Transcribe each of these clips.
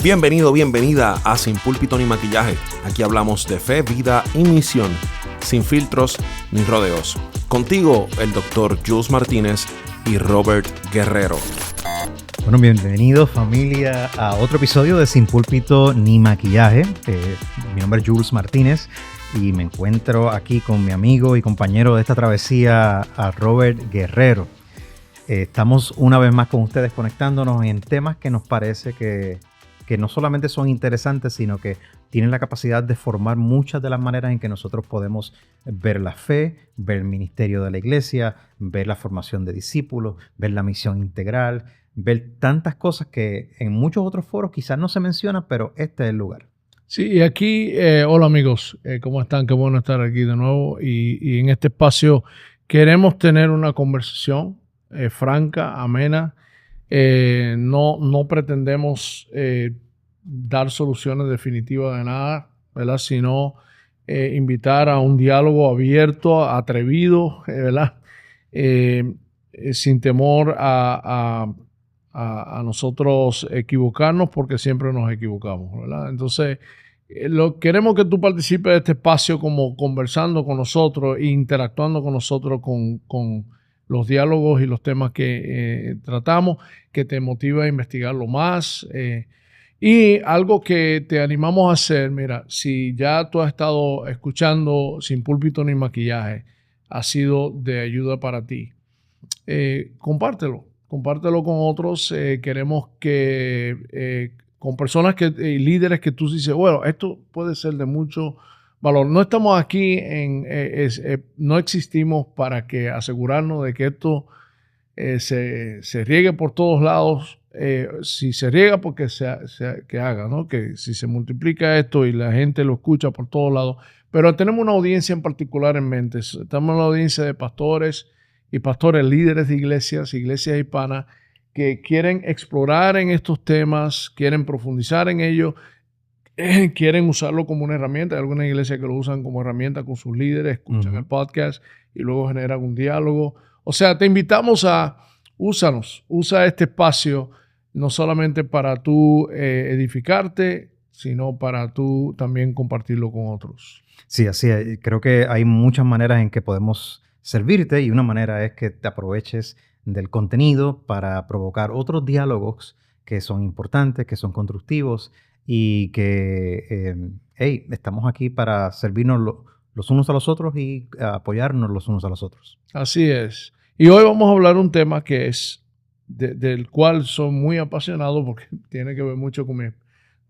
Bienvenido, bienvenida a Sin Púlpito ni Maquillaje. Aquí hablamos de fe, vida y misión, sin filtros ni rodeos. Contigo, el Dr. Jules Martínez y Robert Guerrero. Bueno, bienvenidos familia a otro episodio de Sin Púlpito ni Maquillaje. Mi nombre es Jules Martínez y me encuentro aquí con mi amigo y compañero de esta travesía, a Robert Guerrero. Estamos una vez más con ustedes conectándonos en temas que nos parece que no solamente son interesantes, sino que tienen la capacidad de formar muchas de las maneras en que nosotros podemos ver la fe, ver el ministerio de la iglesia, ver la formación de discípulos, ver la misión integral, ver tantas cosas que en muchos otros foros quizás no se mencionan, pero este es el lugar. Sí, y aquí, hola amigos, ¿cómo están? Qué bueno estar aquí de nuevo. Y en este espacio queremos tener una conversación franca, amena. No pretendemos dar soluciones definitivas de nada, ¿verdad? Sino invitar a un diálogo abierto, atrevido, ¿verdad? Sin temor a nosotros equivocarnos, porque siempre nos equivocamos, ¿verdad? Entonces, queremos que tú participes de este espacio como conversando con nosotros e interactuando con nosotros con los diálogos y los temas que tratamos, que te motiva a investigarlo más. Y algo que te animamos a hacer, mira, si ya tú has estado escuchando Sin Púlpito ni Maquillaje, ha sido de ayuda para ti, compártelo con otros. Queremos que con personas líderes que tú dices, bueno, esto puede ser de mucho valor. No estamos aquí no existimos para que asegurarnos de que esto se riegue por todos lados. Si se riega, porque que haga, ¿no? Que si se multiplica esto y la gente lo escucha por todos lados. Pero tenemos una audiencia en particular en mente. Estamos en la audiencia de pastores y pastores líderes de iglesias hispanas, que quieren explorar en estos temas, quieren profundizar en ellos, quieren usarlo como una herramienta. Hay algunas iglesias que lo usan como herramienta con sus líderes, escuchan el podcast y luego generan un diálogo. O sea, te invitamos a usa este espacio no solamente para tú edificarte, sino para tú también compartirlo con otros. Sí, así es. Creo que hay muchas maneras en que podemos servirte, y una manera es que te aproveches del contenido para provocar otros diálogos que son importantes, que son constructivos, y que estamos aquí para servirnos los unos a los otros y apoyarnos los unos a los otros. Así es. Y hoy vamos a hablar un tema que es del cual soy muy apasionado, porque tiene que ver mucho con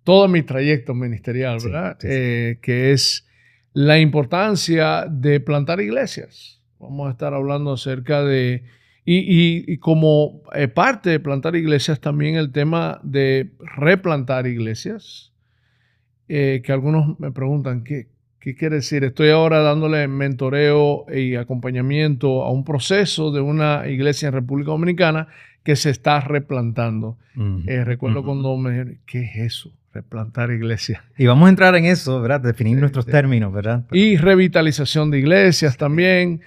todo mi trayecto ministerial, ¿verdad? Sí. Que es la importancia de plantar iglesias. Vamos a estar hablando acerca de, y como parte de plantar iglesias, también el tema de replantar iglesias, que algunos me preguntan, ¿qué quiere decir? Estoy ahora dándole mentoreo y acompañamiento a un proceso de una iglesia en República Dominicana que se está replantando. Recuerdo cuando me dijeron, ¿qué es eso? Replantar iglesia. Y vamos a entrar en eso, ¿verdad? Definir nuestros términos, ¿verdad? Y revitalización de iglesias también.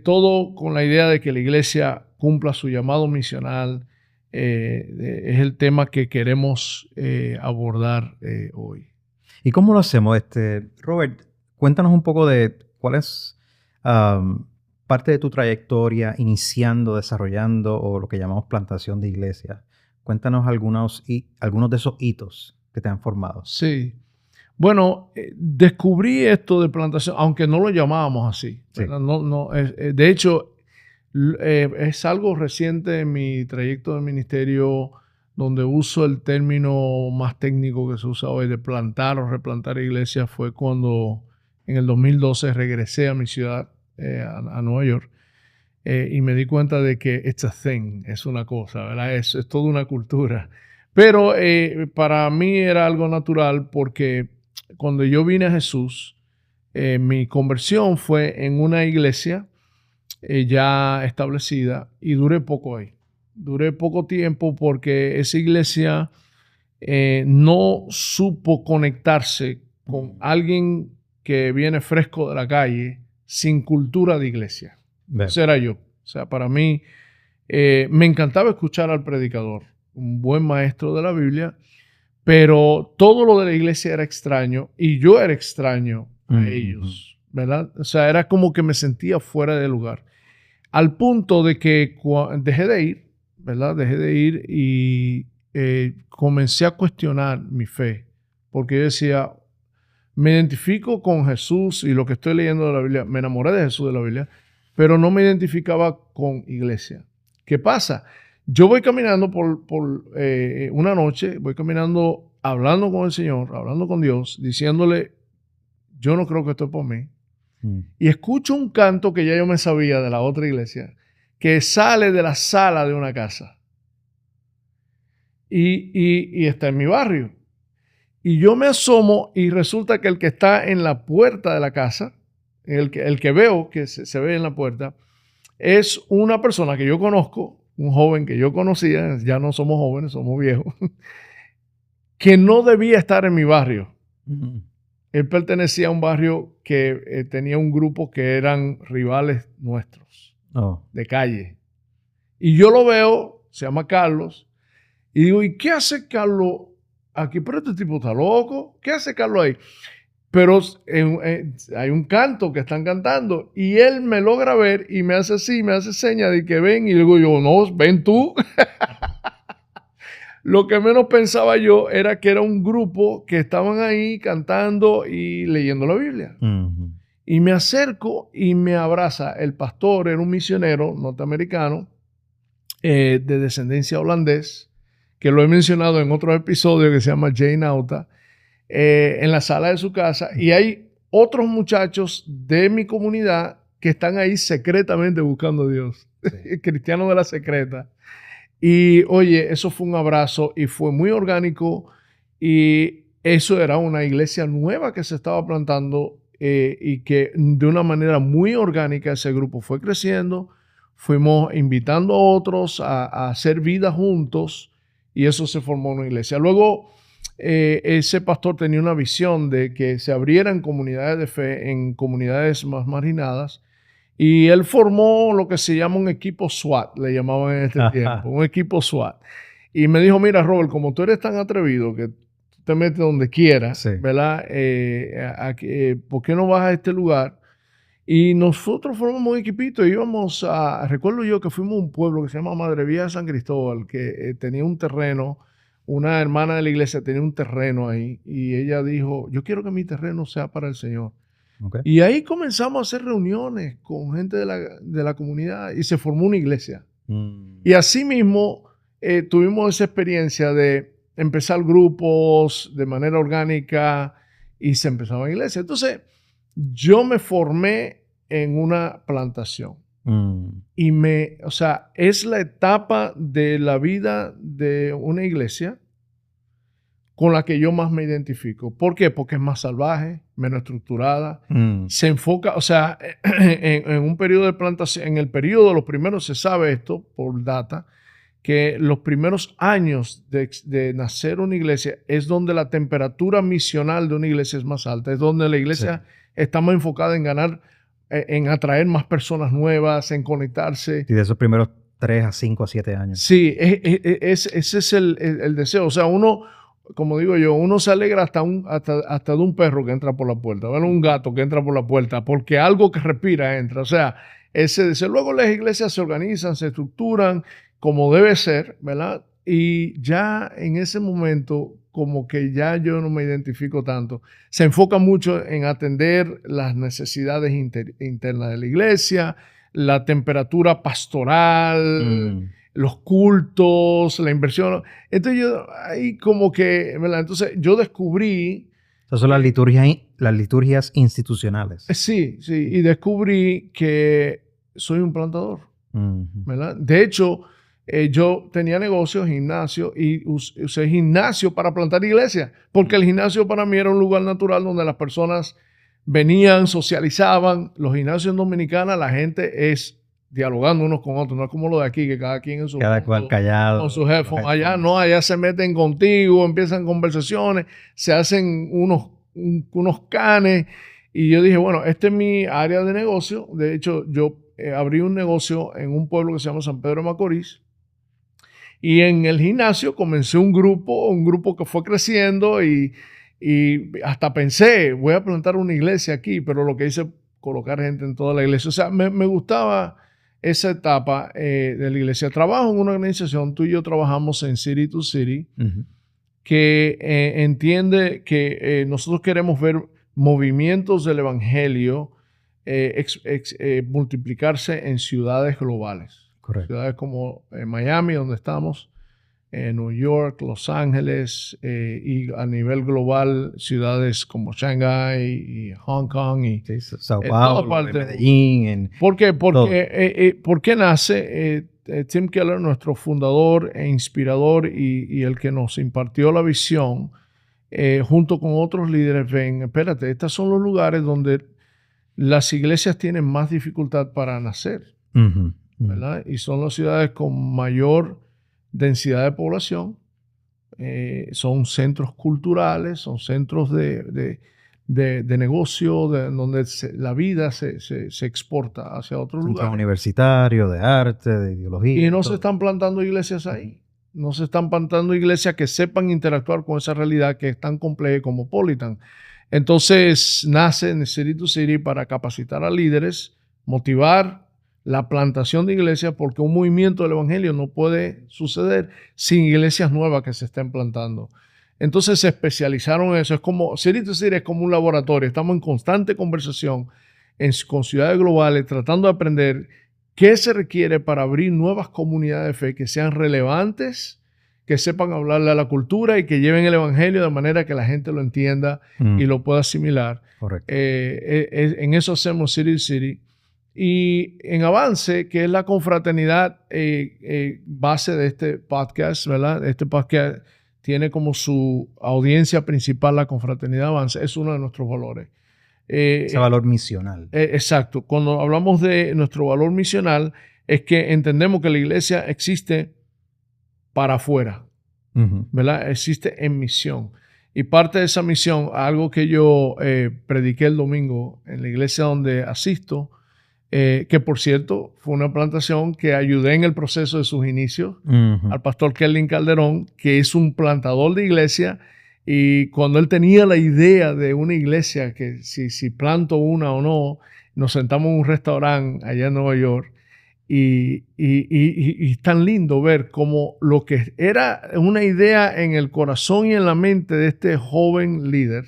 Todo con la idea de que la iglesia cumpla su llamado misional. Es el tema que queremos abordar hoy. ¿Y cómo lo hacemos? Robert, cuéntanos un poco de cuál es parte de tu trayectoria iniciando, desarrollando, o lo que llamamos plantación de iglesias. Cuéntanos algunos de esos hitos que te han formado. Sí. Bueno, descubrí esto de plantación, aunque no lo llamábamos así. Sí. De hecho, es algo reciente en mi trayecto de ministerio, donde uso el término más técnico que se usa hoy de plantar o replantar iglesias. Fue cuando en el 2012 regresé a mi ciudad, a Nueva York, y me di cuenta de que it's a thing, es una cosa, ¿verdad? Es toda una cultura. Pero para mí era algo natural, porque cuando yo vine a Jesús, mi conversión fue en una iglesia ya establecida, y duré poco ahí. Duré poco tiempo porque esa iglesia no supo conectarse con alguien que viene fresco de la calle, sin cultura de iglesia. Ese era yo. O sea, para mí me encantaba escuchar al predicador, un buen maestro de la Biblia, pero todo lo de la iglesia era extraño y yo era extraño a ellos, ¿verdad? O sea, era como que me sentía fuera de lugar. Al punto de que dejé de ir, ¿verdad? Dejé de ir y comencé a cuestionar mi fe, porque yo decía, me identifico con Jesús y lo que estoy leyendo de la Biblia, me enamoré de Jesús de la Biblia, pero no me identificaba con iglesia. ¿Qué pasa? Yo voy caminando por una noche, voy caminando hablando con el Señor, hablando con Dios, diciéndole, yo no creo que esto es por mí. Y escucho un canto que ya yo me sabía de la otra iglesia, que sale de la sala de una casa. Y está en mi barrio. Y yo me asomo y resulta que el que está en la puerta de la casa, el que veo que se ve en la puerta, es una persona que yo conozco, un joven que yo conocía, ya no somos jóvenes, somos viejos, que no debía estar en mi barrio. Él pertenecía a un barrio que tenía un grupo que eran rivales nuestros, de calle. Y yo lo veo, se llama Carlos, y digo, ¿y qué hace Carlos aquí? Pero este tipo está loco. ¿Qué hace Carlos ahí? Pero hay un canto que están cantando y él me logra ver y me hace así, me hace seña de que ven y digo yo, no, ven tú. Lo que menos pensaba yo era que era un grupo que estaban ahí cantando y leyendo la Biblia. Y me acerco y me abraza. El pastor era un misionero norteamericano de descendencia holandés, que lo he mencionado en otro episodio que se llama Jay Nauta, en la sala de su casa. Y hay otros muchachos de mi comunidad que están ahí secretamente buscando a Dios. Sí. Cristianos de la secreta. Y oye, eso fue un abrazo y fue muy orgánico y eso era una iglesia nueva que se estaba plantando y que de una manera muy orgánica ese grupo fue creciendo. Fuimos invitando a otros a hacer vida juntos y eso se formó una iglesia. Luego ese pastor tenía una visión de que se abrieran comunidades de fe en comunidades más marginadas. Y él formó lo que se llama un equipo SWAT, le llamaban en este tiempo, un equipo SWAT. Y me dijo, mira, Robert, como tú eres tan atrevido que tú te metes donde quieras, sí, ¿verdad? ¿Por qué no vas a este lugar? Y nosotros formamos un equipito y íbamos recuerdo yo que fuimos a un pueblo que se llama Madre Vía de San Cristóbal, que tenía un terreno, una hermana de la iglesia tenía un terreno ahí y ella dijo, yo quiero que mi terreno sea para el Señor. Okay. Y ahí comenzamos a hacer reuniones con gente de la comunidad y se formó una iglesia. Y así mismo tuvimos esa experiencia de empezar grupos de manera orgánica y se empezaba una iglesia. Entonces, yo me formé en una plantación. Y o sea, es la etapa de la vida de una iglesia con la que yo más me identifico. ¿Por qué? Porque es más salvaje, menos estructurada. Se enfoca, o sea, en un periodo de plantación, en el periodo de los primeros, se sabe esto por data, que los primeros años de nacer una iglesia es donde la temperatura misional de una iglesia es más alta, es donde la iglesia está más enfocada en ganar, en atraer más personas nuevas, en conectarse. Y de esos primeros 3 a 5 a 7 años. Sí, ese es el deseo. O sea, uno, como digo yo, uno se alegra hasta de un perro que entra por la puerta, ¿vale? Un gato que entra por la puerta, porque algo que respira entra. O sea, ese deseo. Luego las iglesias se organizan, se estructuran como debe ser, ¿verdad? Y ya en ese momento, como que ya yo no me identifico tanto. Se enfoca mucho en atender las necesidades internas de la iglesia, la temperatura pastoral, los cultos, la inversión. Entonces yo ahí como que, ¿verdad? Entonces yo descubrí... Esas son las liturgias institucionales. Sí, y descubrí que soy un plantador, ¿verdad? De hecho, yo tenía negocios, gimnasio, y usé gimnasio para plantar iglesias, porque el gimnasio para mí era un lugar natural donde las personas venían, socializaban. Los gimnasios en Dominicana, la gente es dialogando unos con otros, no es como lo de aquí, que cada quien en su cada cual callado con sus headphones. Allá no, allá se meten contigo, empiezan conversaciones, se hacen unos canes, y yo dije, bueno, este es mi área de negocio. De hecho, yo abrí un negocio en un pueblo que se llama San Pedro de Macorís, Y en el gimnasio comencé un grupo que fue creciendo y hasta pensé, voy a plantar una iglesia aquí, pero lo que hice colocar gente en toda la iglesia. O sea, me gustaba esa etapa de la iglesia. Trabajo en una organización, tú y yo trabajamos en City to City, que entiende que nosotros queremos ver movimientos del evangelio multiplicarse en ciudades globales. Correcto. Ciudades como Miami, donde estamos, New York, Los Ángeles, y a nivel global, ciudades como Shanghái y Hong Kong y Sao Paulo, Medellín. ¿Por qué? ¿Por qué nace? Tim Keller, nuestro fundador e inspirador y el que nos impartió la visión, junto con otros líderes, ven, espérate, estos son los lugares donde las iglesias tienen más dificultad para nacer, ¿verdad? Y son las ciudades con mayor densidad de población, son centros culturales, son centros de negocio, donde la vida se exporta hacia otros lugares. Centros universitarios, de arte, de ideología. Y no se están plantando iglesias ahí. No se están plantando iglesias que sepan interactuar con esa realidad que es tan compleja y cosmopolitan. Entonces nace en City to City para capacitar a líderes, motivar la plantación de iglesias, porque un movimiento del evangelio no puede suceder sin iglesias nuevas que se estén plantando. Entonces se especializaron en eso. Es como, City to City es como un laboratorio. Estamos en constante conversación con ciudades globales, tratando de aprender qué se requiere para abrir nuevas comunidades de fe que sean relevantes, que sepan hablarle a la cultura y que lleven el evangelio de manera que la gente lo entienda y lo pueda asimilar. Correcto. En eso hacemos City to City. Y en Avance, que es la confraternidad base de este podcast, ¿verdad? Este podcast tiene como su audiencia principal la confraternidad Avance, es uno de nuestros valores. Ese valor misional. Exacto. Cuando hablamos de nuestro valor misional, es que entendemos que la iglesia existe para afuera, ¿verdad? Existe en misión. Y parte de esa misión, algo que yo prediqué el domingo en la iglesia donde asisto, que por cierto fue una plantación que ayudé en el proceso de sus inicios, al pastor Kelvin Calderón, que es un plantador de iglesia, y cuando él tenía la idea de una iglesia, que si planto una o no, nos sentamos en un restaurante allá en Nueva York, y es tan lindo ver cómo lo que era una idea en el corazón y en la mente de este joven líder,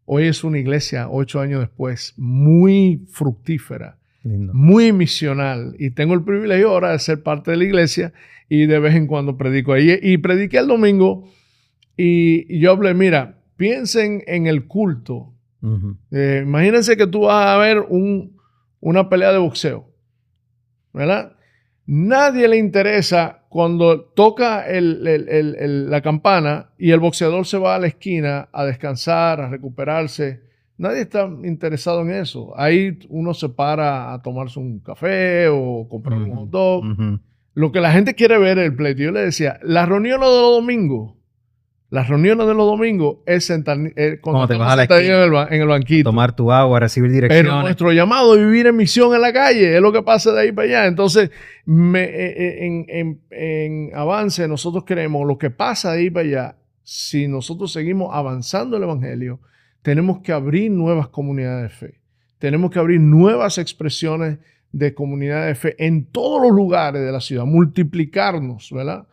hoy es una iglesia, 8 años después, muy fructífera, lindo, muy misional. Y tengo el privilegio ahora de ser parte de la iglesia y de vez en cuando predico ahí. Y prediqué el domingo y yo hablé, mira, piensen en el culto. Imagínense que tú vas a ver una pelea de boxeo, ¿verdad? Nadie le interesa cuando toca la campana y el boxeador se va a la esquina a descansar, a recuperarse. Nadie está interesado en eso. Ahí uno se para a tomarse un café o comprar un hot dog. Lo que la gente quiere ver es el pleito. Yo le decía, las reuniones de los domingos es sentar cuando te vas a la esquina, en el banquito. Tomar tu agua, recibir direcciones. Pero nuestro llamado es vivir en misión en la calle, es lo que pasa de ahí para allá. Entonces, en Avance, nosotros creemos lo que pasa de ahí para allá, si nosotros seguimos avanzando el evangelio, tenemos que abrir nuevas comunidades de fe. Tenemos que abrir nuevas expresiones de comunidades de fe en todos los lugares de la ciudad, multiplicarnos, ¿verdad?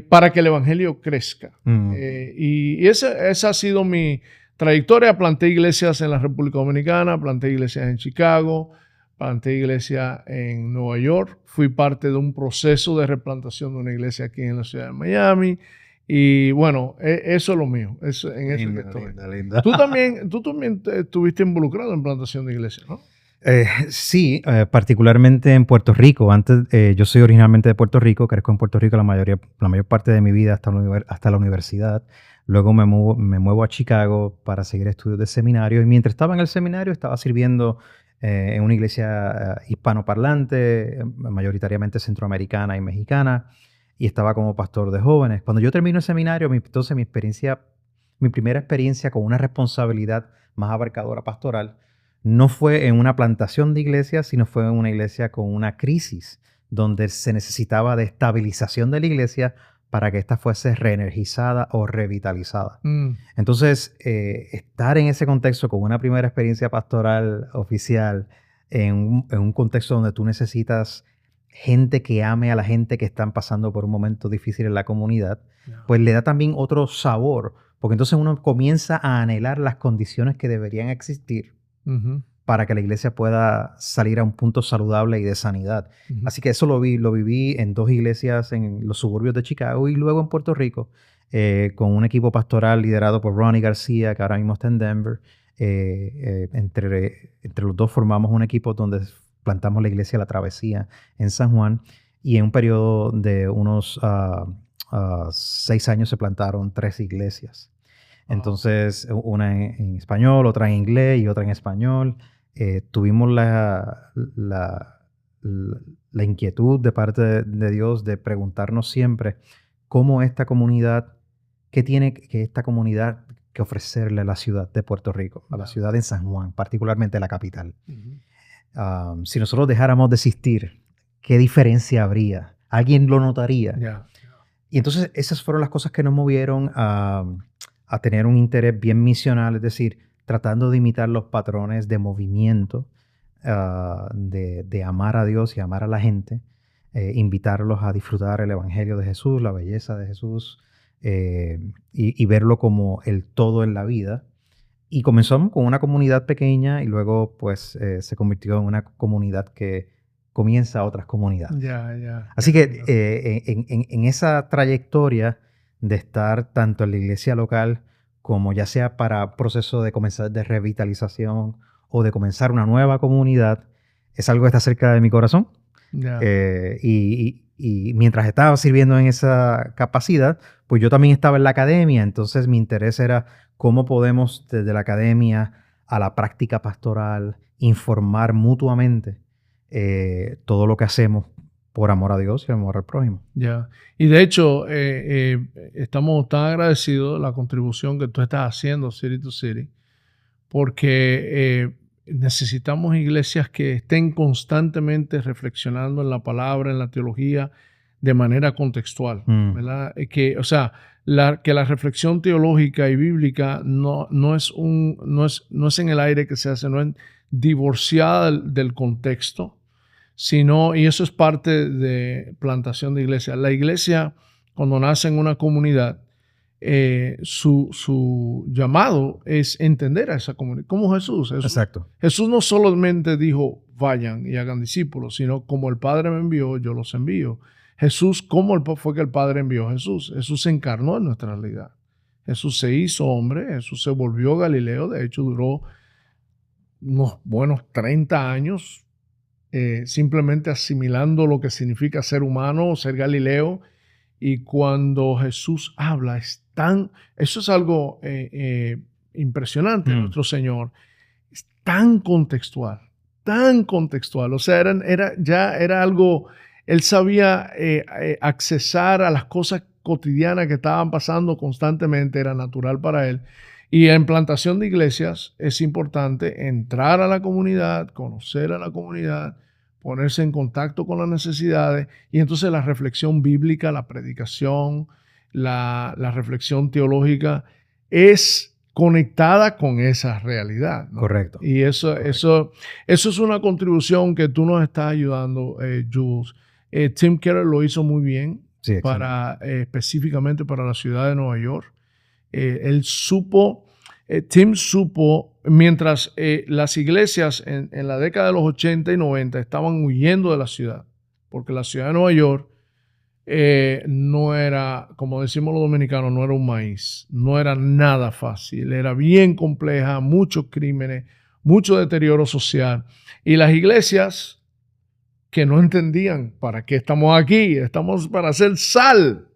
Para que el evangelio crezca. Y esa ha sido mi trayectoria. Planté iglesias en la República Dominicana, planté iglesias en Chicago, planté iglesias en Nueva York. Fui parte de un proceso de replantación de una iglesia aquí en la ciudad de Miami. Y bueno, eso es lo mío. Eso, en eso Linda, que estoy. linda. Tú también estuviste involucrado en plantación de iglesias, ¿no? Sí, particularmente en Puerto Rico. Antes, yo soy originalmente de Puerto Rico, crezco en Puerto Rico la mayor parte de mi vida hasta la universidad. Luego me muevo a Chicago para seguir estudios de seminario. Y mientras estaba en el seminario, estaba sirviendo en una iglesia hispanoparlante, mayoritariamente centroamericana y mexicana, y estaba como pastor de jóvenes. Cuando yo termino el seminario, entonces mi primera experiencia con una responsabilidad más abarcadora pastoral no fue en una plantación de iglesia, sino fue en una iglesia con una crisis donde se necesitaba de estabilización de la iglesia para que ésta fuese reenergizada o revitalizada. Entonces, estar en ese contexto con una primera experiencia pastoral oficial, en un contexto donde tú necesitas gente que ame a la gente que están pasando por un momento difícil en la comunidad, pues le da también otro sabor, porque entonces uno comienza a anhelar las condiciones que deberían existir para que la iglesia pueda salir a un punto saludable y de sanidad. Así que eso lo viví en 2 iglesias en los suburbios de Chicago y luego en Puerto Rico, con un equipo pastoral liderado por Ronnie García, que ahora mismo está en Denver. Entre los dos formamos un equipo donde plantamos la iglesia La Travesía en San Juan, y en un periodo de unos 6 años se plantaron 3 iglesias. Entonces, una en español, otra en inglés y otra en español. Tuvimos la inquietud de parte de Dios de preguntarnos siempre cómo esta comunidad, qué tiene que esta comunidad que ofrecerle a la ciudad de Puerto Rico, a la ciudad de San Juan, particularmente la capital. Si nosotros dejáramos de existir, ¿qué diferencia habría? ¿Alguien lo notaría? Y entonces esas fueron las cosas que nos movieron a tener un interés bien misional, es decir, tratando de imitar los patrones de movimiento, de amar a Dios y amar a la gente, invitarlos a disfrutar el Evangelio de Jesús, la belleza de Jesús, y verlo como el todo en la vida. Y comenzamos con una comunidad pequeña y luego pues se convirtió en una comunidad que comienza otras comunidades. Así que en esa trayectoria de estar tanto en la iglesia local como ya sea para proceso de comenzar de revitalización o de comenzar una nueva comunidad, es algo que está cerca de mi corazón. Y mientras estaba sirviendo en esa capacidad, pues yo también estaba en la academia, entonces mi interés era cómo podemos desde la academia a la práctica pastoral informar mutuamente todo lo que hacemos por amor a Dios y amor al prójimo. Y de hecho, estamos tan agradecidos de la contribución que tú estás haciendo City to City, porque necesitamos iglesias que estén constantemente reflexionando en la palabra, en la teología, de manera contextual, ¿verdad? Que la reflexión teológica y bíblica no es en el aire que se hace, no es divorciada del contexto, sino, y eso es parte de plantación de iglesia. La iglesia, cuando nace en una comunidad, su llamado es entender a esa comunidad, como Jesús. Exacto. Jesús no solamente dijo, vayan y hagan discípulos, sino como el Padre me envió, yo los envío. Jesús, ¿cómo fue que el Padre envió a Jesús? Jesús se encarnó en nuestra realidad. Jesús se hizo hombre, Jesús se volvió Galileo, de hecho duró unos buenos 30 años simplemente asimilando lo que significa ser humano, ser Galileo. Y cuando Jesús habla, eso es algo impresionante, nuestro Señor. Es tan contextual. O sea, era algo, él sabía accesar a las cosas cotidianas que estaban pasando constantemente, era natural para él. Y en plantación de iglesias es importante entrar a la comunidad, conocer a la comunidad, ponerse en contacto con las necesidades, y entonces la reflexión bíblica, la predicación, la reflexión teológica es conectada con esa realidad, ¿no? Correcto. Y eso es una contribución que tú nos estás ayudando, Jules. Tim Keller lo hizo muy bien, sí, específicamente para la ciudad de Nueva York. Tim supo, mientras las iglesias en la década de los 80 y 90 estaban huyendo de la ciudad, porque la ciudad de Nueva York no era, como decimos los dominicanos, no era un maíz, no era nada fácil, era bien compleja, muchos crímenes, mucho deterioro social. Y las iglesias que no entendían para qué estamos aquí, estamos para hacer sal,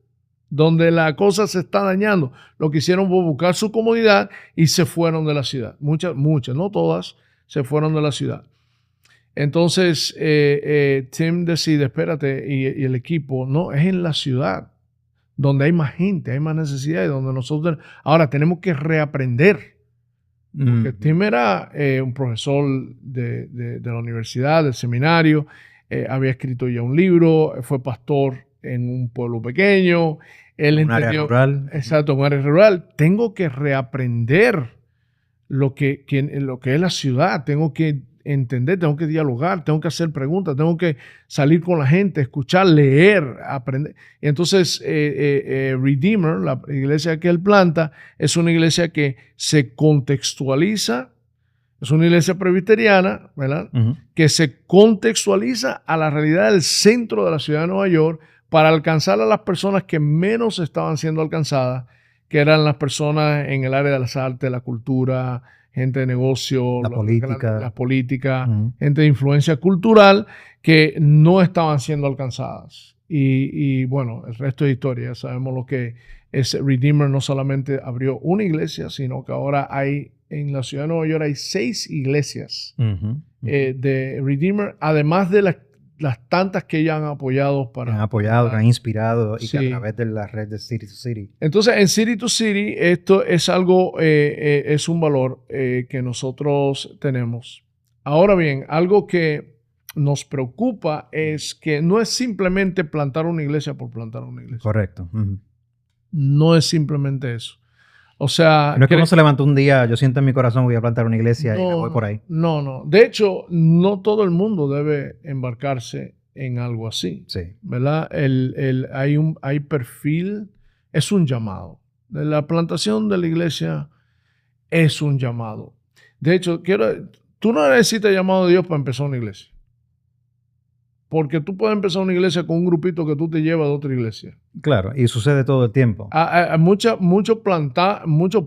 donde la cosa se está dañando, lo que hicieron fue buscar su comodidad y se fueron de la ciudad. Muchas, no todas, se fueron de la ciudad. Entonces, Tim decide, espérate, y el equipo, no, es en la ciudad, donde hay más gente, hay más necesidad, y donde nosotros ahora tenemos que reaprender. Porque Tim era un profesor de la universidad, del seminario. había escrito ya un libro, fue pastor en un pueblo pequeño. Él Un área rural. Exacto, un área rural. Tengo que reaprender lo que es la ciudad. Tengo que entender, tengo que dialogar, tengo que hacer preguntas, tengo que salir con la gente, escuchar, leer, aprender. Y entonces, Redeemer, la iglesia que él planta, es una iglesia que se contextualiza. Es una iglesia presbiteriana, ¿verdad? Ujú. Que se contextualiza a la realidad del centro de la ciudad de Nueva York para alcanzar a las personas que menos estaban siendo alcanzadas, que eran las personas en el área de las artes, la cultura, gente de negocio, La política. la política, Ujú. gente de influencia cultural que no estaban siendo alcanzadas. Y bueno, el resto de historia, ya sabemos lo que es. Redeemer no solamente abrió una iglesia, sino que ahora hay en la ciudad de Nueva York hay 6 iglesias Ujú. de Redeemer, además de las tantas que ya han apoyado Que han apoyado, que han inspirado y que Sí. a través de la red de City to City. Entonces, en City to City, esto es algo, es un valor que nosotros tenemos. Ahora bien, algo que nos preocupa es que no es simplemente plantar una iglesia por plantar una iglesia. Correcto. Ujú. No es simplemente eso. O sea, No es que uno se levantó un día, yo siento en mi corazón voy a plantar una iglesia y me voy por ahí. No. De hecho, no todo el mundo debe embarcarse en algo así. Sí. ¿Verdad? Hay perfil, es un llamado. La plantación de la iglesia es un llamado. De hecho, tú no necesitas llamado de Dios para empezar una iglesia. Porque tú puedes empezar una iglesia con un grupito que tú te llevas de otra iglesia. Claro, y sucede todo el tiempo. Muchos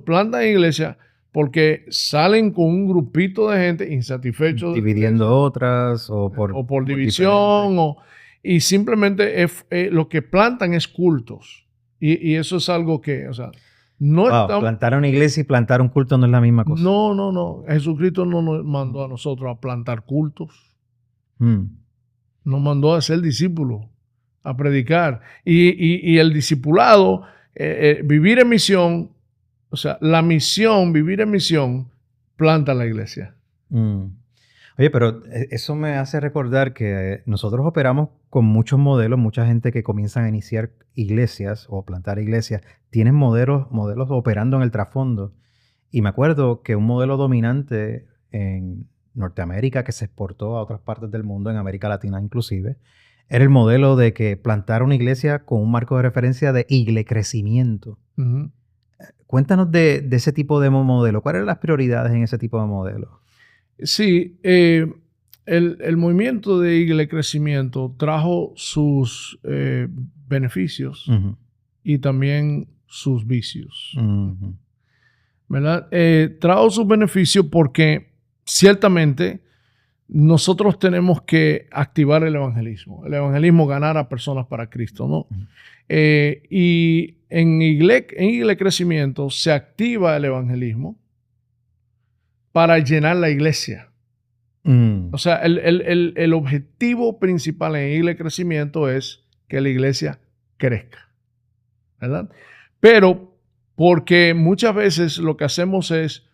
plantan iglesias porque salen con un grupito de gente insatisfechos. Dividiendo otras o por división. Y simplemente lo que plantan es cultos. Y eso es algo que, o sea, no estamos... Plantar una iglesia y plantar un culto no es la misma cosa. No. Jesucristo no nos mandó a nosotros a plantar cultos. Nos mandó a ser discípulos, a predicar. Y el discipulado, vivir en misión, o sea, la misión, vivir en misión, planta la iglesia. Oye, pero eso me hace recordar que nosotros operamos con muchos modelos, mucha gente que comienzan a iniciar iglesias o plantar iglesias, tienen modelos operando en el trasfondo. Y me acuerdo que un modelo dominante en Norteamérica que se exportó a otras partes del mundo, en América Latina inclusive, era el modelo de que plantar una iglesia con un marco de referencia de iglecrecimiento. Uh-huh. Cuéntanos de ese tipo de modelo. ¿Cuáles eran las prioridades en ese tipo de modelo? Sí, el movimiento de iglecrecimiento trajo sus beneficios y también sus vicios. ¿Verdad? Trajo sus beneficios porque ciertamente nosotros tenemos que activar el evangelismo, ganar a personas para Cristo, ¿no? Y en iglecrecimiento se activa el evangelismo para llenar la iglesia. O sea, el objetivo principal en iglecrecimiento es que la iglesia crezca, ¿verdad? Pero porque muchas veces lo que hacemos es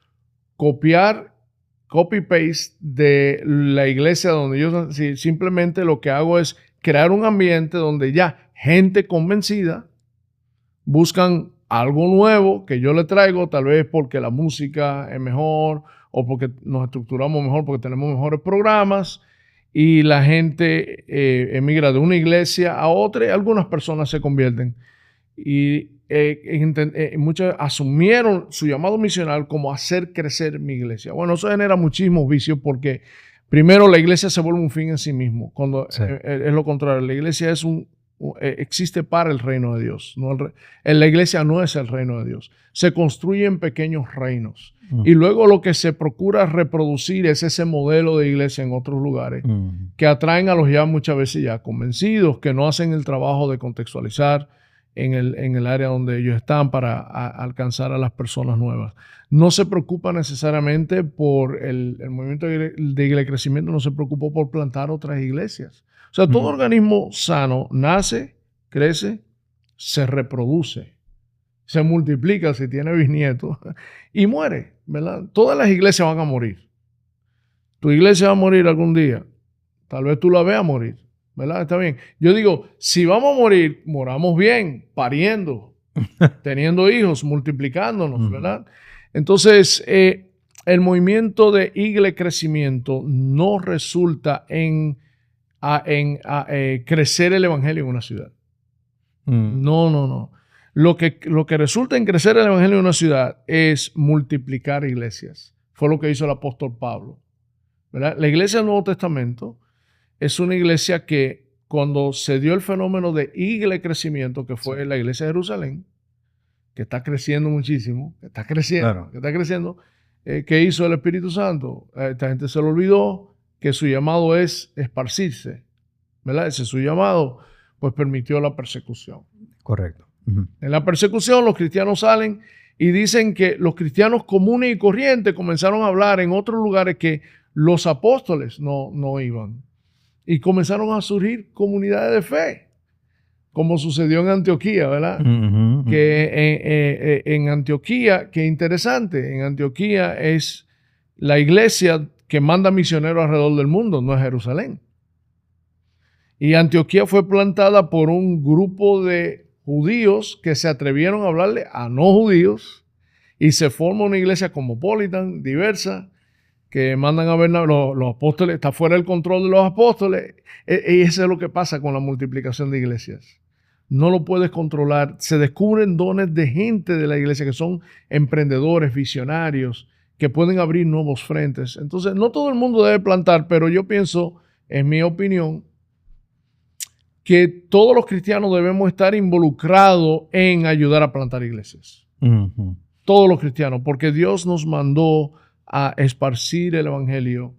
copy-paste de la iglesia donde yo simplemente lo que hago es crear un ambiente donde ya gente convencida buscan algo nuevo que yo le traigo, tal vez porque la música es mejor o porque nos estructuramos mejor, porque tenemos mejores programas y la gente emigra de una iglesia a otra y algunas personas se convierten. Y muchos asumieron su llamado misional como hacer crecer mi iglesia. Bueno, eso genera muchísimos vicios porque primero la iglesia se vuelve un fin en sí mismo, cuando es lo contrario. La iglesia existe para el reino de Dios. La iglesia no es el reino de Dios. Se construyen pequeños reinos. Y luego lo que se procura reproducir es ese modelo de iglesia en otros lugares que atraen a los ya muchas veces ya convencidos, que no hacen el trabajo de contextualizar en el área donde ellos están para alcanzar a las personas nuevas. No se preocupa necesariamente por el movimiento de iglecrecimiento, no se preocupó por plantar otras iglesias. O sea, todo organismo sano nace, crece, se reproduce, se multiplica si tiene bisnietos y muere, ¿verdad? Todas las iglesias van a morir. Tu iglesia va a morir algún día. Tal vez tú la veas morir, ¿verdad? Está bien. Yo digo, si vamos a morir, moramos bien, pariendo, teniendo hijos, multiplicándonos, ¿verdad? Entonces, el movimiento de crecimiento no resulta en crecer el evangelio en una ciudad. No. Lo que resulta en crecer el evangelio en una ciudad es multiplicar iglesias. Fue lo que hizo el apóstol Pablo, ¿verdad? La iglesia del Nuevo Testamento es una iglesia que cuando se dio el fenómeno de crecimiento, que fue la iglesia de Jerusalén, que está creciendo muchísimo, que está creciendo, ¿qué hizo el Espíritu Santo? Esta gente se le olvidó que su llamado es esparcirse, ¿verdad? Ese es su llamado, pues permitió la persecución. Correcto. En la persecución los cristianos salen y dicen que los cristianos comunes y corrientes comenzaron a hablar en otros lugares que los apóstoles no iban. Y comenzaron a surgir comunidades de fe, como sucedió en Antioquía, ¿verdad? Que en Antioquía, qué interesante, en Antioquía es la iglesia que manda misioneros alrededor del mundo, no es Jerusalén. Y Antioquía fue plantada por un grupo de judíos que se atrevieron a hablarle a no judíos y se forma una iglesia cosmopolitan, diversa, que mandan a ver los apóstoles, está fuera del control de los apóstoles. Y eso es lo que pasa con la multiplicación de iglesias. No lo puedes controlar. Se descubren dones de gente de la iglesia que son emprendedores, visionarios, que pueden abrir nuevos frentes. Entonces, no todo el mundo debe plantar, pero yo pienso, en mi opinión, que todos los cristianos debemos estar involucrados en ayudar a plantar iglesias. Todos los cristianos, porque Dios nos mandó a esparcir el evangelio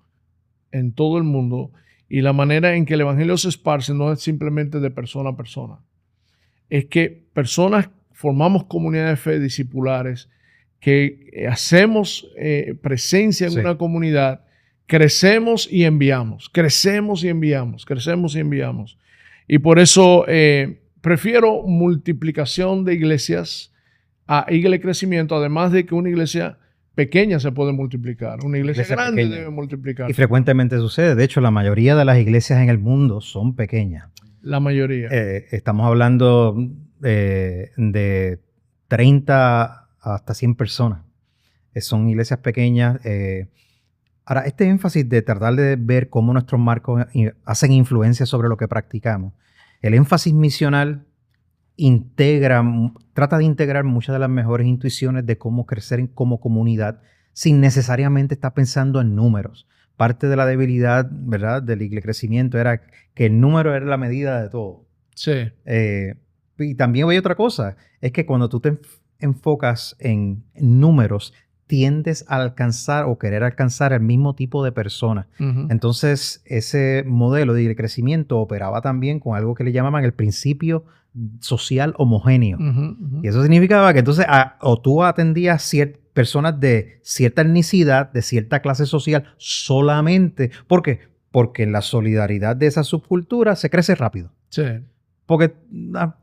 en todo el mundo, y la manera en que el evangelio se esparce no es simplemente de persona a persona. Es que personas formamos comunidades de fe discipulares, que hacemos presencia en una comunidad, crecemos y enviamos, Y por eso prefiero multiplicación de iglesias a crecimiento, además de que una iglesia pequeña se puede multiplicar. Una iglesia grande pequeña debe multiplicar. Y frecuentemente sucede. De hecho, la mayoría de las iglesias en el mundo son pequeñas. La mayoría. Estamos hablando de 30 hasta 100 personas. Son iglesias pequeñas. Ahora, este énfasis de tratar de ver cómo nuestros marcos hacen influencia sobre lo que practicamos. El énfasis misional trata de integrar muchas de las mejores intuiciones de cómo crecer como comunidad sin necesariamente estar pensando en números. Parte de la debilidad, ¿verdad?, del crecimiento era que el número era la medida de todo. Sí. Y también hay otra cosa, es que cuando tú te enfocas en números, tiendes a alcanzar o querer alcanzar el mismo tipo de persona. Entonces, ese modelo de crecimiento operaba también con algo que le llamaban el principio social homogéneo. Y eso significaba que entonces o tú atendías personas de cierta etnicidad, de cierta clase social solamente. ¿Por qué? Porque en la solidaridad de esa subcultura se crece rápido. Sí. Porque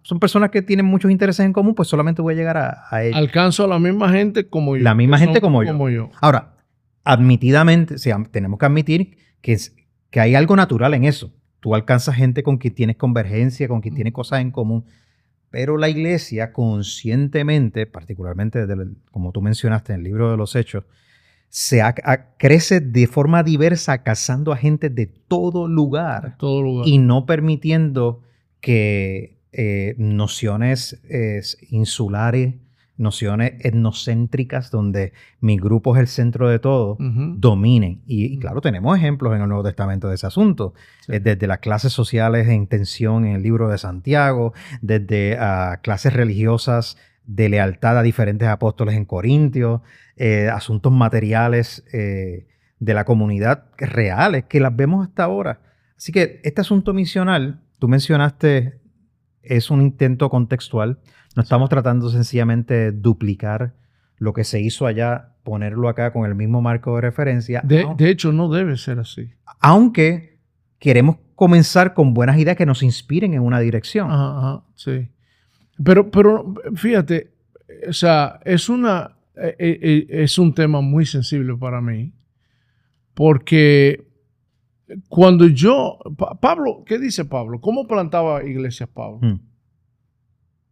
son personas que tienen muchos intereses en común, pues solamente voy a llegar a ellos. Alcanzo a la misma gente como yo. La misma gente como yo. Ahora, admitidamente, tenemos que admitir que hay algo natural en eso. Tú alcanzas gente con quien tienes convergencia, con quien tienes cosas en común. Pero la iglesia conscientemente, particularmente como tú mencionaste en el libro de los Hechos, crece de forma diversa, cazando a gente de todo lugar. Y no permitiendo que nociones insulares, nociones etnocéntricas, donde mi grupo es el centro de todo, dominen. Y claro, tenemos ejemplos en el Nuevo Testamento de ese asunto. Sí. Desde las clases sociales en tensión en el libro de Santiago, desde clases religiosas de lealtad a diferentes apóstoles en Corintios, asuntos materiales de la comunidad reales, que las vemos hasta ahora. Así que este asunto misional, tú mencionaste, es un intento contextual. No estamos tratando sencillamente de duplicar lo que se hizo allá, ponerlo acá con el mismo marco de referencia. De hecho, no debe ser así. Aunque queremos comenzar con buenas ideas que nos inspiren en una dirección. Sí. Pero fíjate, o sea, es un tema muy sensible para mí, porque cuando Pablo, ¿qué dice Pablo? ¿Cómo plantaba iglesias Pablo?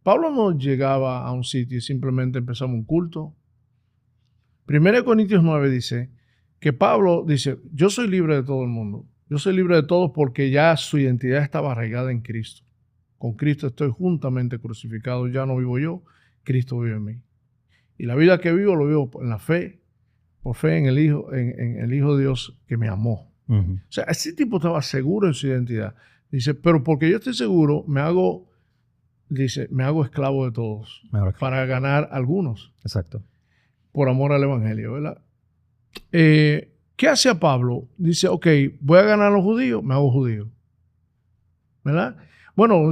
Pablo no llegaba a un sitio y simplemente empezaba un culto. 1 Corintios 9 dice que Pablo dice, yo soy libre de todo el mundo. Yo soy libre de todos porque ya su identidad estaba arraigada en Cristo. Con Cristo estoy juntamente crucificado. Ya no vivo yo, Cristo vive en mí. Y la vida que vivo lo vivo en la fe, por fe en el Hijo, en el Hijo de Dios que me amó. O sea, ese tipo estaba seguro en su identidad. Dice, pero porque yo estoy seguro, me hago esclavo de todos para ganar algunos. Exacto. Por amor al evangelio, ¿verdad? ¿Qué hacía Pablo? Dice, ok, voy a ganar a los judíos, me hago judío. ¿Verdad? Bueno,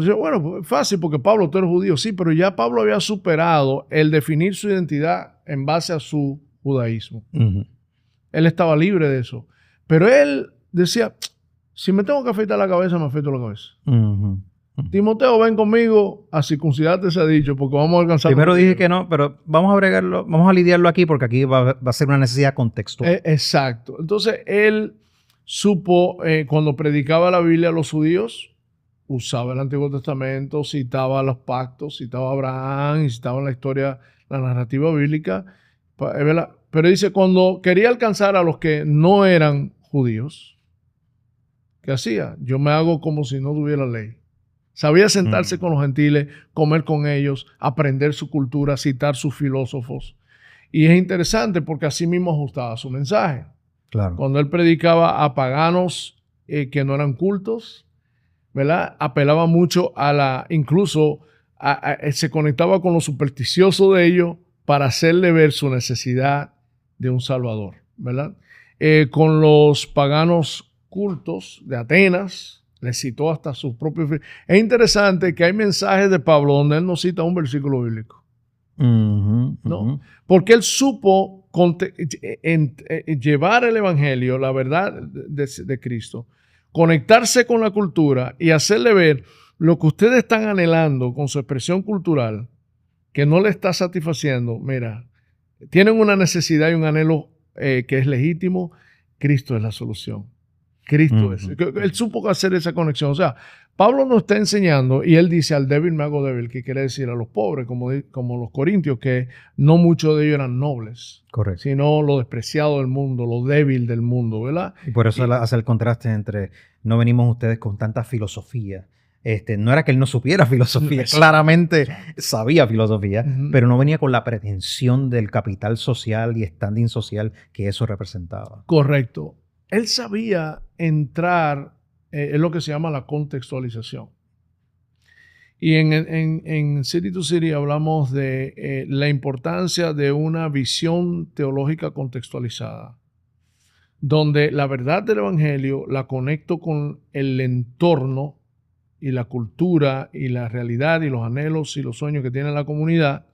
fácil porque Pablo, tú eres judío, sí, pero ya Pablo había superado el definir su identidad en base a su judaísmo. Él estaba libre de eso. Pero él decía, si me tengo que afeitar la cabeza, me afeito la cabeza. Timoteo, ven conmigo a circuncidarte, se ha dicho, porque vamos a alcanzar. Primero dije que no, pero vamos a bregarlo, vamos a lidiarlo aquí porque aquí va a ser una necesidad contextual. Exacto. Entonces, él supo, cuando predicaba la Biblia a los judíos, usaba el Antiguo Testamento, citaba los pactos, citaba a Abraham, y citaba la historia, la narrativa bíblica. ¿Verdad? Pero dice, cuando quería alcanzar a los que no eran judíos, ¿qué hacía? Yo me hago como si no tuviera ley. Sabía sentarse con los gentiles, comer con ellos, aprender su cultura, citar sus filósofos. Y es interesante porque así mismo ajustaba su mensaje. Claro. Cuando él predicaba a paganos que no eran cultos, ¿verdad? Apelaba mucho incluso se conectaba con lo supersticioso de ellos para hacerle ver su necesidad de un salvador, ¿verdad? Con los paganos cultos de Atenas, le citó hasta sus propios... Es interesante que hay mensajes de Pablo donde él no cita un versículo bíblico. ¿No? Porque él supo llevar el evangelio, la verdad de Cristo, conectarse con la cultura y hacerle ver lo que ustedes están anhelando con su expresión cultural, que no le está satisfaciendo. Mira, tienen una necesidad y un anhelo que es legítimo. Cristo es la solución. Cristo es. Él supo hacer esa conexión. O sea, Pablo nos está enseñando y él dice al débil me hago débil, que quiere decir a los pobres, como los corintios, que no muchos de ellos eran nobles. Correcto. Sino lo despreciado del mundo, lo débil del mundo, ¿verdad? Y por eso hace el contraste entre no venimos ustedes con tanta filosofía. No era que él no supiera filosofía, claramente sabía filosofía, pero no venía con la pretensión del capital social y standing social que eso representaba. Correcto. Él sabía entrar en lo que se llama la contextualización. Y en City to City hablamos de la importancia de una visión teológica contextualizada, donde la verdad del evangelio la conecto con el entorno y la cultura y la realidad y los anhelos y los sueños que tiene la comunidad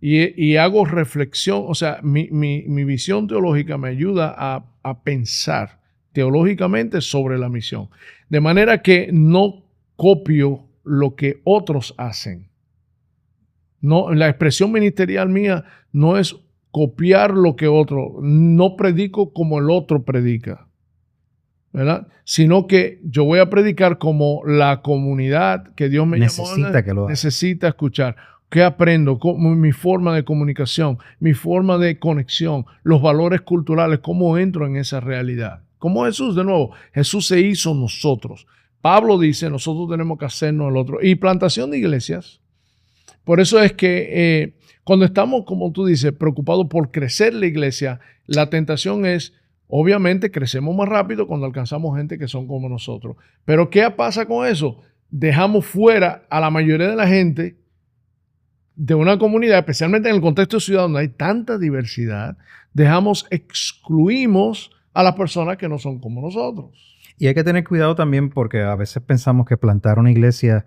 y hago reflexión, o sea, mi visión teológica me ayuda a pensar teológicamente sobre la misión, de manera que no copio lo que otros hacen. No, la expresión ministerial mía no es copiar lo que otro, no predico como el otro predica, ¿verdad? Sino que yo voy a predicar como la comunidad que Dios me llamó, necesita escuchar. ¿Qué aprendo? Mi forma de comunicación, mi forma de conexión, los valores culturales, cómo entro en esa realidad. Como Jesús, de nuevo, Jesús se hizo nosotros. Pablo dice, nosotros tenemos que hacernos el otro. Y plantación de iglesias. Por eso es que cuando estamos, como tú dices, preocupados por crecer la iglesia, la tentación es, obviamente, crecemos más rápido cuando alcanzamos gente que son como nosotros. Pero ¿qué pasa con eso? Dejamos fuera a la mayoría de la gente de una comunidad, especialmente en el contexto de ciudad donde hay tanta diversidad, excluimos a las personas que no son como nosotros. Y hay que tener cuidado también porque a veces pensamos que plantar una iglesia,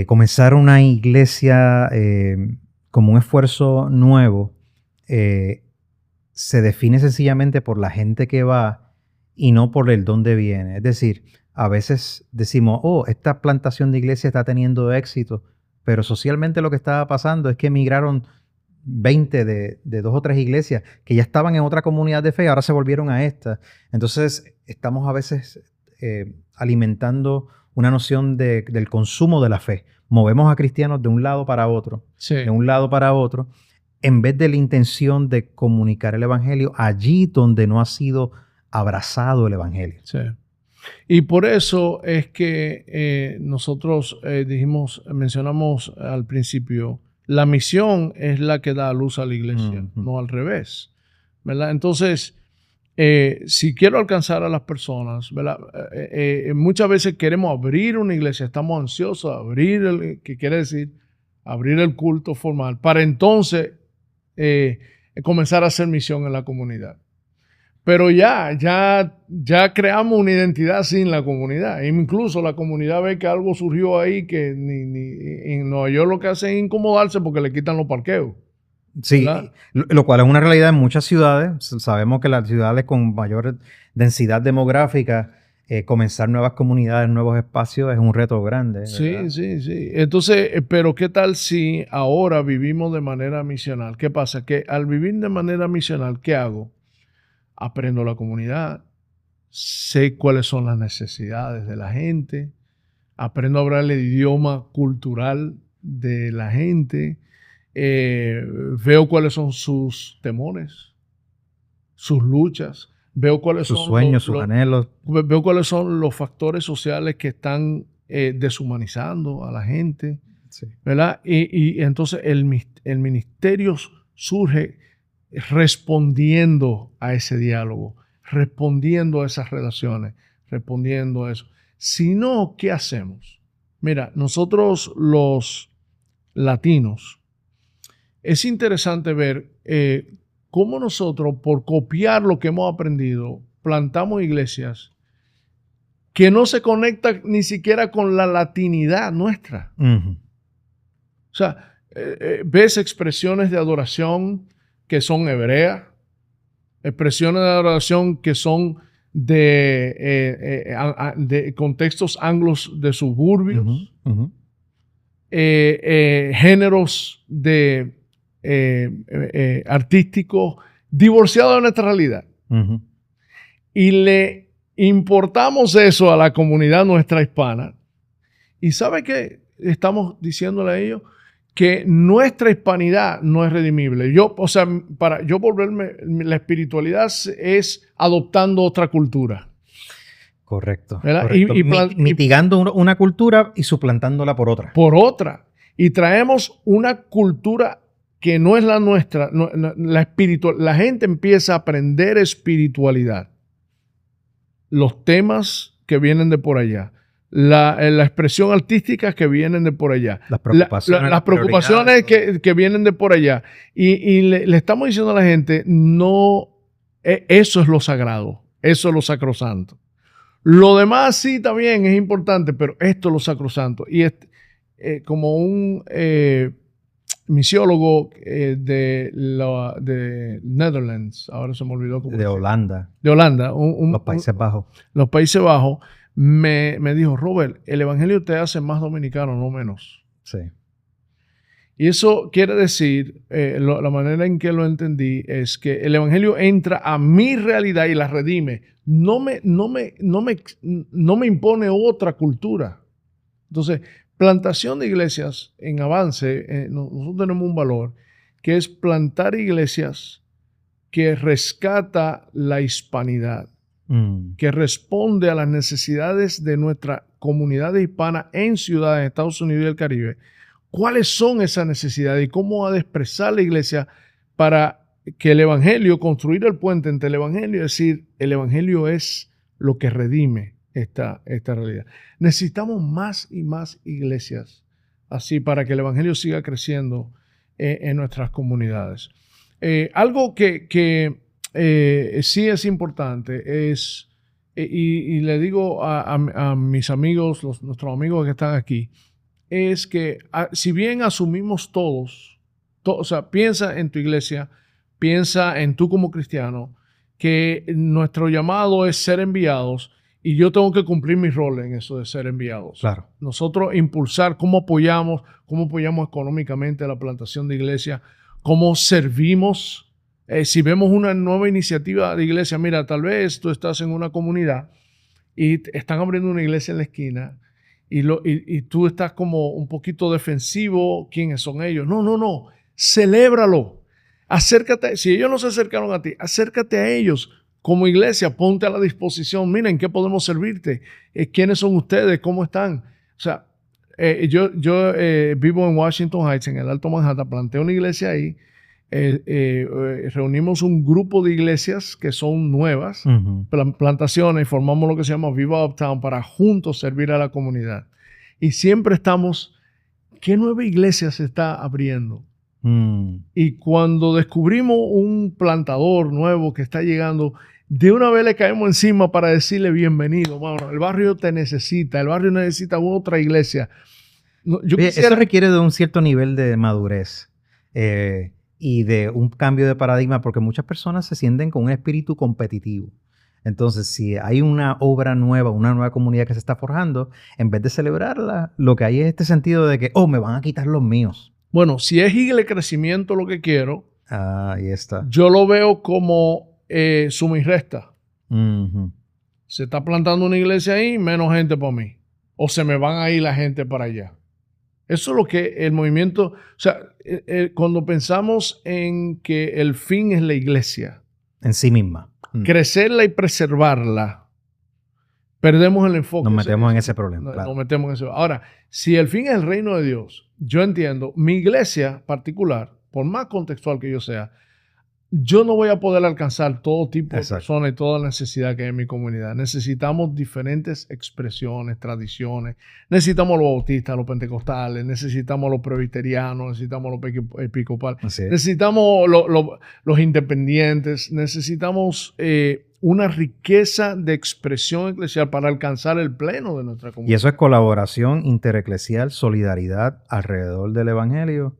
comenzar una iglesia como un esfuerzo nuevo, se define sencillamente por la gente que va y no por el dónde viene. Es decir, a veces decimos, esta plantación de iglesia está teniendo éxito, pero socialmente lo que estaba pasando es que emigraron 20 de 2 o 3 iglesias que ya estaban en otra comunidad de fe y ahora se volvieron a esta. Entonces estamos a veces alimentando una noción del consumo de la fe. Movemos a cristianos de un lado para otro, Sí. de un lado para otro, en vez de la intención de comunicar el evangelio allí donde no ha sido abrazado el evangelio. Sí. Y por eso es que nosotros mencionamos al principio, la misión es la que da luz a la iglesia, no al revés, ¿verdad? Entonces, si quiero alcanzar a las personas, ¿verdad? Muchas veces queremos abrir una iglesia, estamos ansiosos de abrir, que quiere decir abrir el culto formal, para entonces comenzar a hacer misión en la comunidad. Pero ya creamos una identidad sin la comunidad. Incluso la comunidad ve que algo surgió ahí que en Nueva York lo que hacen es incomodarse porque le quitan los parqueos. Sí, ¿verdad? lo cual es una realidad en muchas ciudades. Sabemos que las ciudades con mayor densidad demográfica, comenzar nuevas comunidades, nuevos espacios es un reto grande. ¿verdad? Sí. Entonces, pero ¿qué tal si ahora vivimos de manera misional? ¿Qué pasa? Que al vivir de manera misional, ¿qué hago? Aprendo la comunidad, sé cuáles son las necesidades de la gente, aprendo a hablar el idioma cultural de la gente, veo cuáles son sus temores, sus luchas, veo cuáles sus son sueños, sus anhelos. Veo cuáles son los factores sociales que están deshumanizando a la gente, Sí. ¿verdad? Y entonces el ministerio surge respondiendo a ese diálogo, respondiendo a esas relaciones, respondiendo a eso. Si no, ¿qué hacemos? Mira, nosotros los latinos, es interesante ver cómo nosotros, por copiar lo que hemos aprendido, plantamos iglesias que no se conectan ni siquiera con la latinidad nuestra. Uh-huh. O sea, ves expresiones de adoración que son hebreas, expresiones de adoración que son de contextos anglos de suburbios, Uh-huh. géneros artísticos divorciados de nuestra realidad. Uh-huh. Y le importamos eso a la comunidad nuestra hispana. ¿Y sabe qué estamos diciéndole a ellos? Que nuestra hispanidad no es redimible. Para yo volverme, la espiritualidad es adoptando otra cultura. Correcto. Mitigando una cultura y suplantándola por otra. Por otra. Y traemos una cultura que no es la nuestra. La gente empieza a aprender espiritualidad. Los temas que vienen de por allá. La expresión artística que vienen de por allá. Las preocupaciones que vienen de por allá. Y le estamos diciendo a la gente, no, eso es lo sagrado, eso es lo sacrosanto. Lo demás sí también es importante, pero esto es lo sacrosanto. Y como un misiólogo de Netherlands, ahora se me olvidó cómo. De Holanda. De Holanda. Los Países Bajos. Los Países Bajos. Me dijo, Robert, el evangelio te hace más dominicano, no menos. Sí. Y eso quiere decir, la manera en que lo entendí es que el evangelio entra a mi realidad y la redime. No me impone otra cultura. Entonces, plantación de iglesias en avance, nosotros tenemos un valor que es plantar iglesias que rescata la hispanidad. Que responde a las necesidades de nuestra comunidad hispana en ciudades de Estados Unidos y el Caribe. ¿Cuáles son esas necesidades y cómo ha de expresar la iglesia para que el evangelio, construir el puente entre el evangelio y decir, el evangelio es lo que redime esta realidad? Necesitamos más y más iglesias así para que el evangelio siga creciendo en nuestras comunidades. Algo que sí es importante es, y le digo a mis amigos, nuestros amigos que están aquí, es que si bien asumimos todos, o sea, piensa en tu iglesia, piensa en tú como cristiano, que nuestro llamado es ser enviados y yo tengo que cumplir mi rol en eso de ser enviados. Claro. Nosotros impulsar cómo apoyamos económicamente la plantación de iglesia, cómo servimos. Si vemos una nueva iniciativa de iglesia, mira, tal vez tú estás en una comunidad y están abriendo una iglesia en la esquina y tú estás como un poquito defensivo. ¿Quiénes son ellos? No. Celébralo. Acércate. Si ellos no se acercaron a ti, acércate a ellos. Como iglesia, ponte a la disposición. Miren, ¿qué podemos servirte? ¿Quiénes son ustedes? ¿Cómo están? O sea, yo vivo en Washington Heights, en el Alto Manhattan. Planté una iglesia ahí. Reunimos un grupo de iglesias que son nuevas, plantaciones, y formamos lo que se llama Viva Uptown para juntos servir a la comunidad. Y siempre estamos, ¿qué nueva iglesia se está abriendo? Y cuando descubrimos un plantador nuevo que está llegando, de una vez le caemos encima para decirle bienvenido. Bueno, el barrio te necesita, el barrio necesita otra iglesia. Eso requiere de un cierto nivel de madurez y de un cambio de paradigma, porque muchas personas se sienten con un espíritu competitivo. Entonces, si hay una obra nueva, una nueva comunidad que se está forjando, en vez de celebrarla, lo que hay es este sentido de que, me van a quitar los míos. Bueno, si es el crecimiento lo que quiero, ahí está. Yo lo veo como suma y resta. Se está plantando una iglesia ahí, menos gente para mí. O se me van a ir la gente para allá. Eso es lo que el movimiento... O sea, cuando pensamos en que el fin es la iglesia. En sí misma. Crecerla y preservarla. Perdemos el enfoque. Nos metemos en ese problema. Nos metemos en eso. Ahora, si el fin es el reino de Dios, yo entiendo, mi iglesia particular, por más contextual que yo sea, yo no voy a poder alcanzar todo tipo de personas y toda necesidad que hay en mi comunidad. Necesitamos diferentes expresiones, tradiciones. Necesitamos los bautistas, los pentecostales, necesitamos los presbiterianos, necesitamos los episcopales, necesitamos los independientes, necesitamos una riqueza de expresión eclesial para alcanzar el pleno de nuestra comunidad. Y eso es colaboración intereclesial, solidaridad alrededor del evangelio,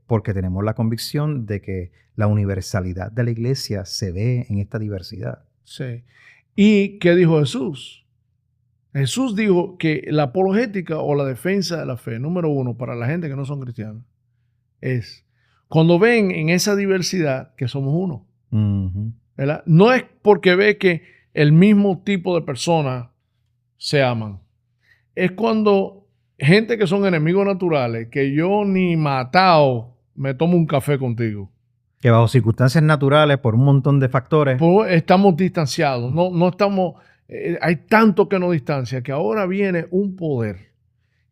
porque tenemos la convicción de que la universalidad de la iglesia se ve en esta diversidad. Sí. ¿Y qué dijo Jesús? Jesús dijo que la apologética o la defensa de la fe, número uno, para la gente que no son cristianos, es cuando ven en esa diversidad que somos uno. ¿Verdad? No es porque ve que el mismo tipo de personas se aman. Es cuando gente que son enemigos naturales, que yo ni matado me tomo un café contigo. Que bajo circunstancias naturales, por un montón de factores, pues estamos distanciados. No estamos... hay tanto que nos distancia que ahora viene un poder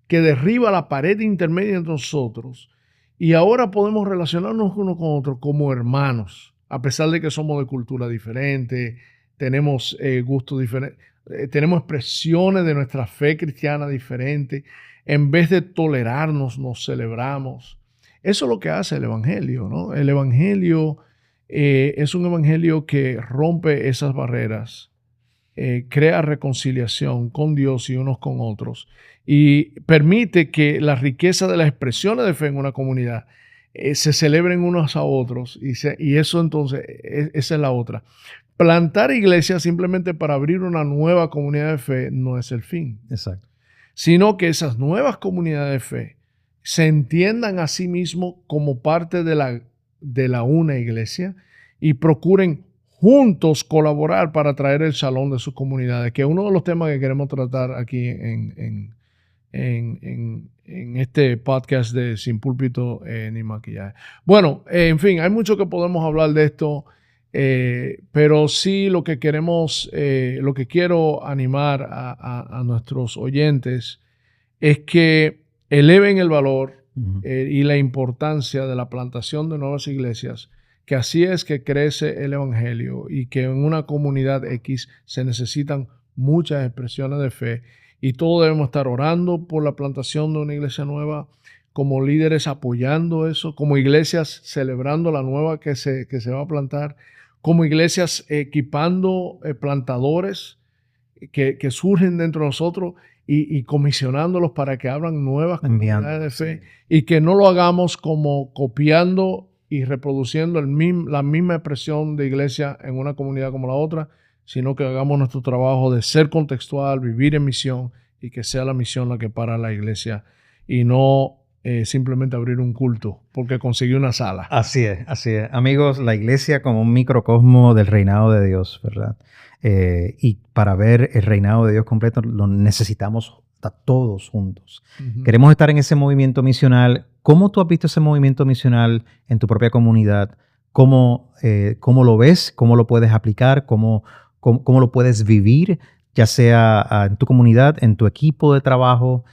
que derriba la pared intermedia entre nosotros y ahora podemos relacionarnos unos con otros como hermanos, a pesar de que somos de cultura diferente, tenemos gustos diferentes, tenemos expresiones de nuestra fe cristiana diferentes. En vez de tolerarnos, nos celebramos. Eso es lo que hace el evangelio, ¿no? El evangelio es un evangelio que rompe esas barreras, crea reconciliación con Dios y unos con otros y permite que la riqueza de las expresiones de fe en una comunidad se celebren unos a otros y eso entonces, esa es la otra. Plantar iglesias simplemente para abrir una nueva comunidad de fe no es el fin. Exacto. Sino que esas nuevas comunidades de fe se entiendan a sí mismos como parte de la una iglesia y procuren juntos colaborar para traer el shalom de sus comunidades, que es uno de los temas que queremos tratar aquí en este podcast de Sin Púlpito ni Maquillaje. Bueno, en fin, hay mucho que podemos hablar de esto, pero sí lo que queremos, lo que quiero animar a nuestros oyentes es que eleven el valor y la importancia de la plantación de nuevas iglesias, que así es que crece el evangelio y que en una comunidad X se necesitan muchas expresiones de fe y todos debemos estar orando por la plantación de una iglesia nueva, como líderes apoyando eso, como iglesias celebrando la nueva que se va a plantar, como iglesias equipando plantadores que surgen dentro de nosotros y comisionándolos para que abran nuevas comunidades de fe y que no lo hagamos como copiando y reproduciendo la misma expresión de iglesia en una comunidad como la otra, sino que hagamos nuestro trabajo de ser contextual, vivir en misión y que sea la misión la que para la iglesia y no simplemente abrir un culto porque conseguí una sala. Así es, así es. Amigos, la iglesia como un microcosmo del reinado de Dios, ¿verdad? Y para ver el reinado de Dios completo lo necesitamos todos juntos. Queremos estar en ese movimiento misional. ¿Cómo tú has visto ese movimiento misional en tu propia comunidad? ¿Cómo lo ves? ¿Cómo lo puedes aplicar? ¿Cómo lo puedes vivir? Ya sea en tu comunidad, en tu equipo de trabajo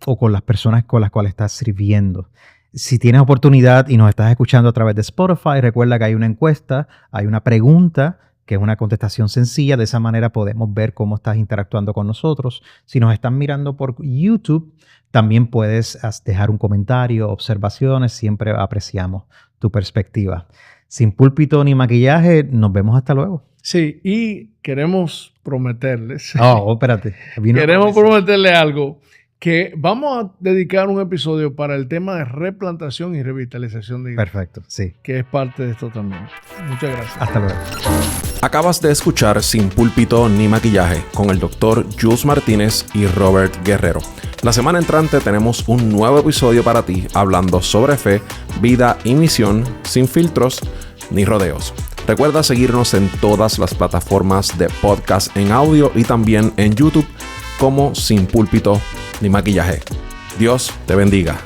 o con las personas con las cuales estás sirviendo. Si tienes oportunidad y nos estás escuchando a través de Spotify, recuerda que hay una encuesta, hay una pregunta que es una contestación sencilla. De esa manera podemos ver cómo estás interactuando con nosotros. Si nos están mirando por YouTube, también puedes dejar un comentario, observaciones. Siempre apreciamos tu perspectiva. Sin púlpito ni maquillaje, nos vemos hasta luego. Sí, y queremos prometerles. Espérate. Queremos prometerles algo. Que vamos a dedicar un episodio para el tema de replantación y revitalización de iglesia. Perfecto, sí. Que es parte de esto también. Muchas gracias. Hasta luego. Acabas de escuchar Sin Púlpito ni Maquillaje con el Dr. Jules Martínez y Robert Guerrero. La semana entrante tenemos un nuevo episodio para ti hablando sobre fe, vida y misión sin filtros ni rodeos. Recuerda seguirnos en todas las plataformas de podcast en audio y también en YouTube como Sin Púlpito ni Maquillaje. Dios te bendiga.